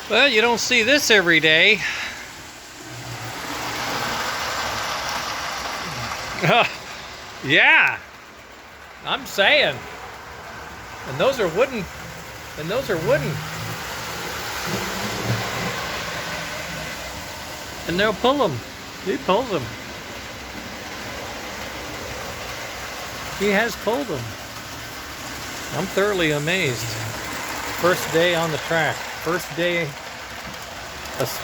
Well, you don't see this every day. Yeah, I'm saying. And those are wooden. And those are wooden. And they'll pull them. He pulls them. He has pulled them. I'm thoroughly amazed. First day on the track. First day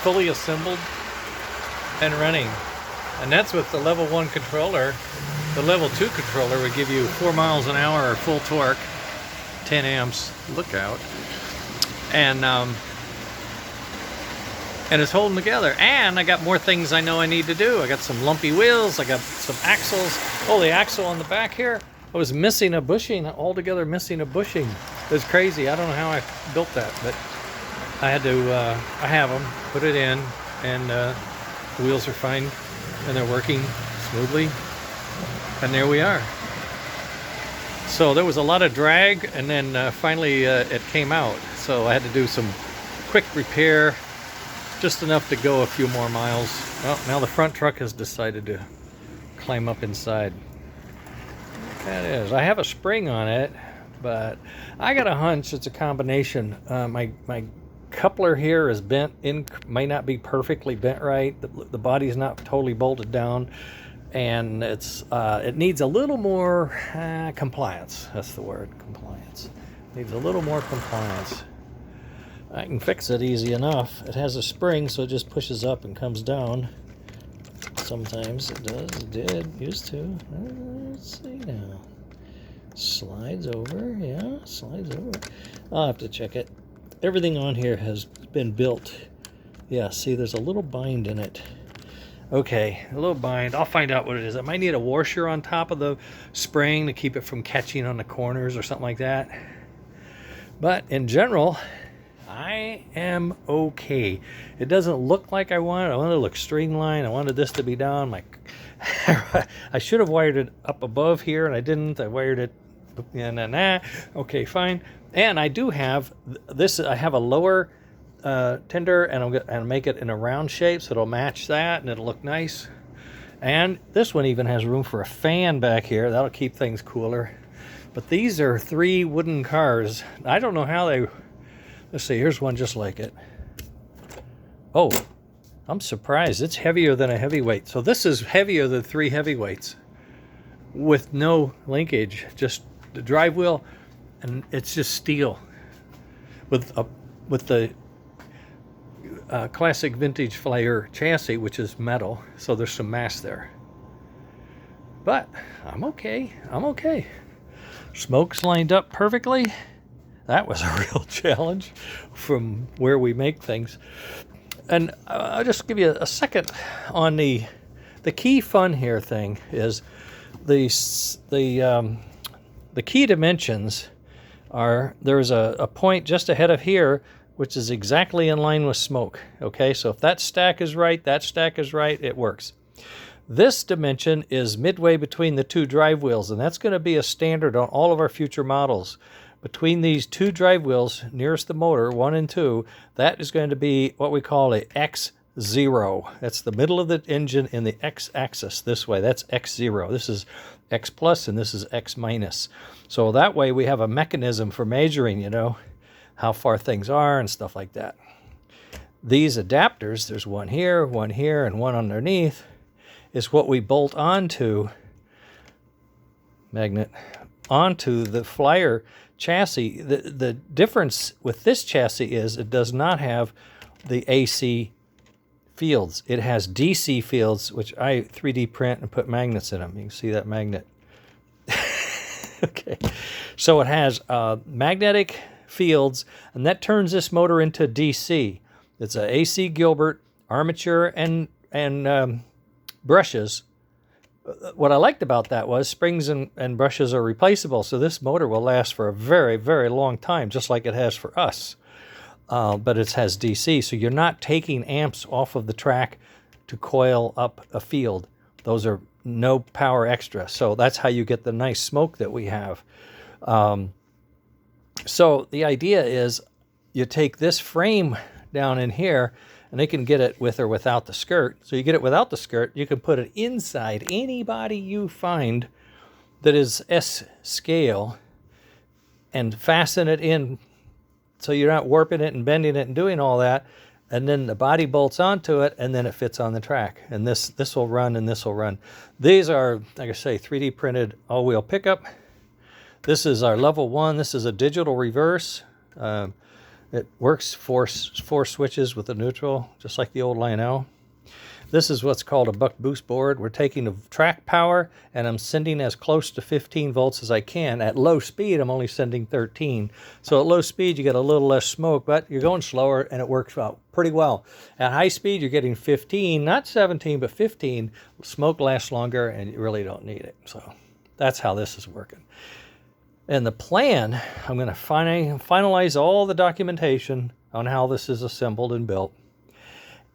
fully assembled and running. And that's with the level 1 controller. The level 2 controller would give you 4 miles an hour or full torque, 10 amps, look out. And it's holding together. And I got more things I know I need to do. I got some lumpy wheels, I got some axles. Oh, the axle on the back here, I was missing a bushing, altogether missing a bushing. It was crazy. I don't know how I built that, but I had to, I have them, put it in, and the wheels are fine, and they're working smoothly. And there we are. So there was a lot of drag, and then finally it came out. So I had to do some quick repair, just enough to go a few more miles. Well, now the front truck has decided to climb up inside. That is. I have a spring on it, but I got a hunch it's a combination. My coupler here is bent in, may not be perfectly bent right. The body's not totally bolted down, and it needs a little more compliance. That's the word, compliance. Needs a little more compliance. I can fix it easy enough. It has a spring, so it just pushes up and comes down. Sometimes it does. It did. Used to. Let's see now. Slides over. Yeah, slides over. I'll have to check it. Everything on here has been built. Yeah, see, there's a little bind in it. Okay, a little bind. I'll find out what it is. I might need a washer on top of the spring to keep it from catching on the corners or something like that. But in general, I am okay. It doesn't look like I want it. I want it to look streamlined. I wanted this to be down. I should have wired it up above here, and I didn't. I wired it, okay, fine. And I do have this. I have a lower tender, and I'll make it in a round shape, so it'll match that, and it'll look nice. And this one even has room for a fan back here. That'll keep things cooler. But these are 3 wooden cars. I don't know how they... Let's see, here's one just like it. Oh, I'm surprised. It's heavier than a heavyweight. So this is heavier than 3 heavyweights with no linkage, just the drive wheel, and it's just steel with the Classic Vintage Flyer chassis, which is metal. So there's some mass there. But I'm okay. I'm okay. Smoke's lined up perfectly. That was a real challenge from where we make things. And I'll just give you a second on the key fun here thing is the key dimensions are, there's a point just ahead of here which is exactly in line with smoke. Okay, so if that stack is right, it works. This dimension is midway between the 2 drive wheels, and that's going to be a standard on all of our future models. Between these 2 drive wheels nearest the motor, 1 and 2, that is going to be what we call a X0. That's the middle of the engine in the X-axis this way. That's X0. This is X plus and this is X minus. So that way we have a mechanism for measuring, you know, how far things are and stuff like that. These adapters, there's one here, and one underneath, is what we bolt onto onto the Flyer chassis. The difference with this chassis is it does not have the AC fields. It has DC fields, which I 3D print and put magnets in them. You can see that magnet. Okay, so it has magnetic fields, and that turns this motor into DC. It's a AC Gilbert, armature, and brushes. What I liked about that was springs and brushes are replaceable, so this motor will last for a very, very long time, just like it has for us. But it has DC, so you're not taking amps off of the track to coil up a field. Those are no power extra, so that's how you get the nice smoke that we have. So the idea is you take this frame down in here, and they can get it with or without the skirt. So you get it without the skirt, you can put it inside any body you find that is S scale and fasten it in so you're not warping it and bending it and doing all that. And then the body bolts onto it, and then it fits on the track. And this will run, and this will run. These are, like I say, 3D printed all-wheel pickup. This is our level 1. This is a digital reverse. It works four switches with the neutral, just like the old Lionel. This is what's called a buck boost board. We're taking the track power, and I'm sending as close to 15 volts as I can. At low speed, I'm only sending 13. So at low speed, you get a little less smoke, but you're going slower, and it works out pretty well. At high speed, you're getting 15, not 17, but 15. Smoke lasts longer, and you really don't need it. So that's how this is working. And the plan, I'm going to finalize all the documentation on how this is assembled and built.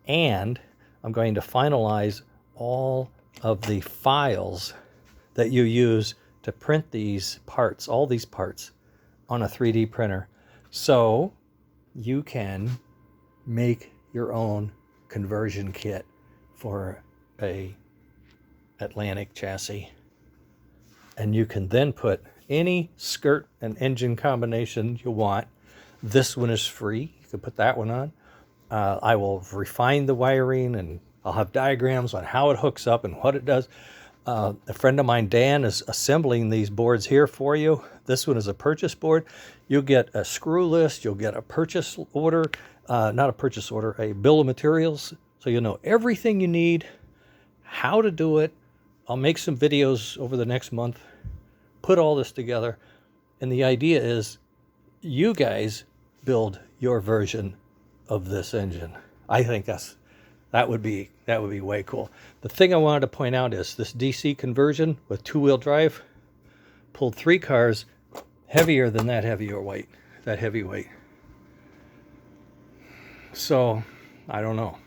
And I'm going to finalize all of the files that you use to print these parts, all these parts, on a 3D printer. So you can make your own conversion kit for a Atlantic chassis. And you can then put any skirt and engine combination you want. This one is free. You can put that one on. I will refine the wiring, and I'll have diagrams on how it hooks up and what it does. A friend of mine, Dan, is assembling these boards here for you. This one is a purchase board. You'll get a screw list. You'll get a purchase order, not a purchase order, a bill of materials. So you'll know everything you need, how to do it. I'll make some videos over the next month, put all this together. And the idea is you guys build your version of this engine. I think that would be way cool. The thing I wanted to point out is this DC conversion with 2-wheel drive pulled 3 cars heavier than that heavyweight. So I don't know.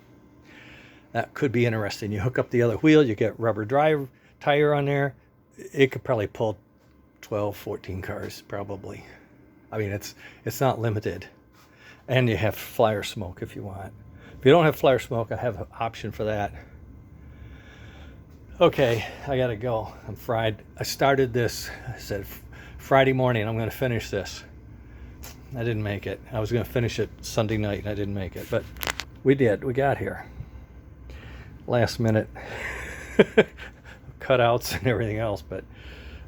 That could be interesting. You hook up the other wheel, you get rubber drive tire on there. It could probably pull 12, 14 cars probably. I mean, it's not limited. And you have flyer smoke if you want. If you don't have flyer smoke, I have an option for that. Okay, I gotta go. I'm fried. I started this, I said Friday morning I'm gonna finish this. I didn't make it. I was gonna finish it Sunday night and I didn't make it, but we did. We got here. Last minute cutouts and everything else, but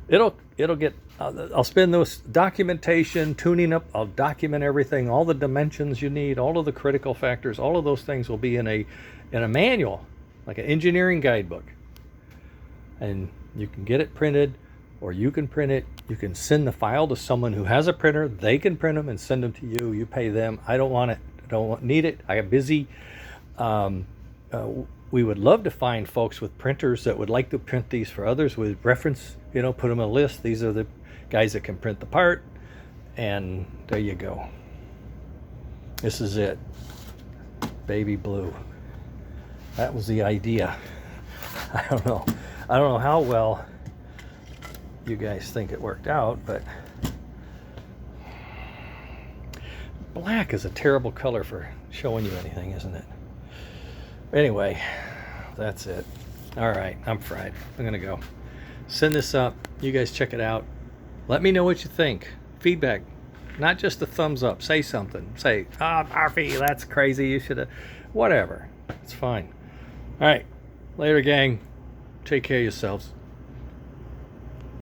it'll get, I'll spend those documentation, tuning up, I'll document everything, all the dimensions you need, all of the critical factors, all of those things will be in a manual, like an engineering guidebook. And you can get it printed, or you can print it. You can send the file to someone who has a printer. They can print them and send them to you. You pay them. I don't want it. I need it. I am busy. We would love to find folks with printers that would like to print these for others with reference, put them on a list. These are the guys that can print the part, and there you go. This is it. Baby blue. That was the idea. I don't know how well you guys think it worked out, but black is a terrible color for showing you anything, isn't it? Anyway, that's it. All right, I'm fried. I'm gonna go. Send this up. You guys check it out. Let me know what you think. Feedback, not just a thumbs up. Say something. Say, Murphy, that's crazy. You should have. Whatever. It's fine. All right. Later, gang. Take care of yourselves.